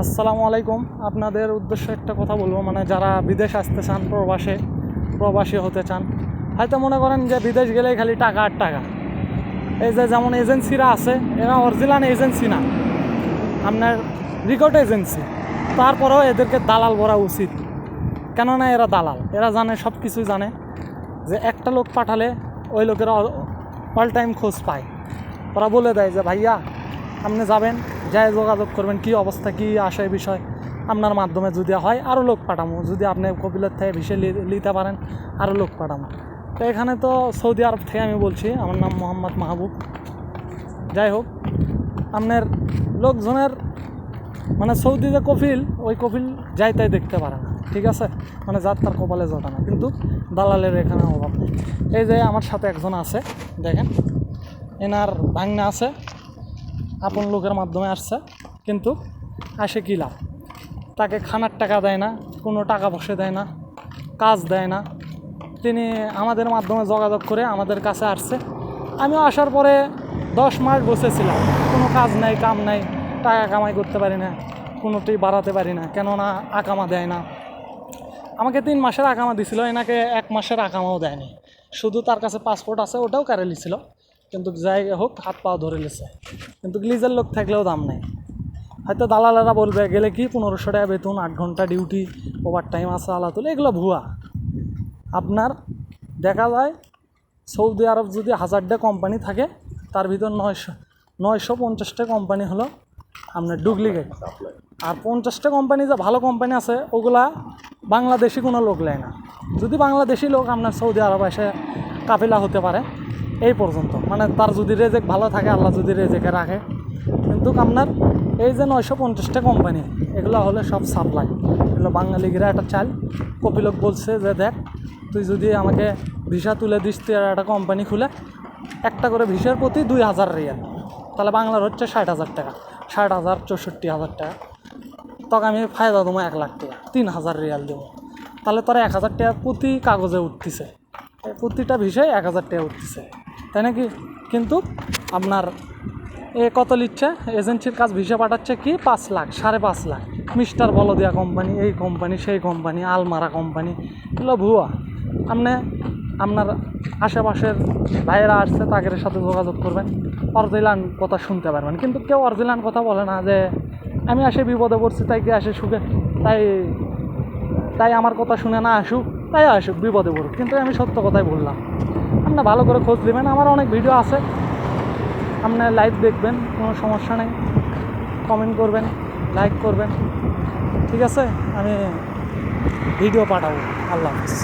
আসসালামু আলাইকুম। আপনাদের উদ্দেশ্যে একটা কথা বলবো, মানে যারা বিদেশ আসতে চান, প্রবাসী হতে চান, হয়তো মনে করেন যে বিদেশ গেলেই খালি টাকা আর টাকা। এই যে যেমন এজেন্সিরা আছে, এরা অরিজিনাল এজেন্সি না, আপনার রেকর্ড এজেন্সি। তারপরেও এদেরকে দালাল বলা উচিত, কেননা এরা দালাল। এরা জানে, সব কিছুই জানে, যে একটা লোক পাঠালে ওই লোকেরা অল টাইম খোঁজ পায়। ওরা বলে দেয় যে ভাইয়া আপনি যাবেন, যাই যোগাযোগ করবেন, কি অবস্থা, কি আসে বিষয়, আপনার মাধ্যমে যদি হয় আরও লোক পাঠামো, যদি আপনি কপিলের থেকে ভিসে নিতে পারেন আরও লোক পাঠামো। তো এখানে তো সৌদি আরব থেকে আমি বলছি, আমার নাম মোহাম্মদ মাহবুব। যাই হোক, আপনার লোকজনের মানে সৌদি যে কপিল, ওই কপিল যাই তাই দেখতে পারে না, ঠিক আছে, মানে যার তার কপালে জোটে না। কিন্তু দালালের এখানে অভাব নেই। এই যে আমার সাথে একজন আছে, দেখেন, এনার ভাঙনা আছে, আপন লোকের মাধ্যমে আসছে, কিন্তু আসে কী লাভ? তাকে খানার টাকা দেয় না, কোনো টাকা পয়সা দেয় না, কাজ দেয় না। তিনি আমাদের মাধ্যমে যোগাযোগ করে আমাদের কাছে আসছে। আমিও আসার পরে 10 মাস বসেছিলাম, কোনো কাজ নাই, কাম নাই, টাকা কামাই করতে পারি না, কোনোটি বাড়াতে পারি না, কেননা আকামা দেয় না। আমাকে 3 মাসের আকামা দিছিল, এনাকে 1 মাসের আকামাও দেয়নি। শুধু তার কাছে পাসপোর্ট আছে, ওটাও কারে লিছিল, কিন্তু যাই হোক হাত পাও ধরে লিছে, কিন্তু গ্লিজের লোক থাকলেও দাম নেই। হয়তো দালালেরা বলবে গেলে কি 1500 টাকা বেতন, 8 ঘন্টা ডিউটি, ওভার টাইম আছে, আলাতুল, এগুলো ভুয়া। আপনার দেখা যায় সৌদি আরব যদি 1000টা কোম্পানি থাকে, তার ভিতর 950টা কোম্পানি হলো আপনার ডুপ্লিকেট। আর 50টা কোম্পানি যে ভালো কোম্পানি আছে, ওগুলা বাংলাদেশি কোনো লোক নেয় না। যদি বাংলাদেশি লোক আপনার সৌদি আরব এসে কাফিলা হতে পারে এই পর্যন্ত, মানে তার যদি রেজেক ভালো থাকে, আল্লাহ যদি রেজেকে রাখে। কিন্তু আপনার এই যে 950টা কোম্পানি, এগুলো হলে সব সাপ্লাই, এগুলো বাঙালিগিরা একটা চাল। কপিলক বলছে যে দেখ, তুই যদি আমাকে ভিসা তুলে দিস, তুই একটা কোম্পানি খুলে একটা করে ভিসার প্রতি 2000 রিয়াল, তাহলে বাংলার হচ্ছে 60,000 টাকা, 60,000, 64,000 টাকা। তখন আমি ফায়দা দেবো 1 লাখ টাকা, 3000 রিয়াল দেবো, তাহলে তোরা 1000 টাকা প্রতি কাগজে উঠতেছে, প্রতিটা ভিসায় 1000 টাকা উঠতেছে, তাই নাকি? কিন্তু আপনার কত লিখছে এজেন্সির কাজ, ভিসা পাঠাচ্ছে কি 5 লাখ, 5.5 লাখ। মিস্টার বলদিয়া কোম্পানি, এই কোম্পানি, সেই কোম্পানি, আলমারা কোম্পানি, এগুলো ভুয়া। আপনার আশেপাশের ভাইয়েরা আসছে, তাদের সাথে যোগাযোগ করবেন, অরিজিনাল কথা শুনতে পারবেন। কিন্তু কেউ অরিজিনাল কথা বলে না, যে আমি আসে বিপদে পড়ছি, তাই কি আসে সুখে, তাই আমার কথা শুনে না আসুক, তাই আসুক, বিপদে পড়ুক। কিন্তু আমি সত্য কথাই বললাম। আপনার ভালো করে খোঁজ দেবেন, আমার অনেক ভিডিও আছে, আপনার লাইভ দেখবেন, কোনো সমস্যা নেই, কমেন্ট করবেন, লাইক করবেন, ঠিক আছে? আমি ভিডিও পাঠাবো। আল্লাহ হাফেজ।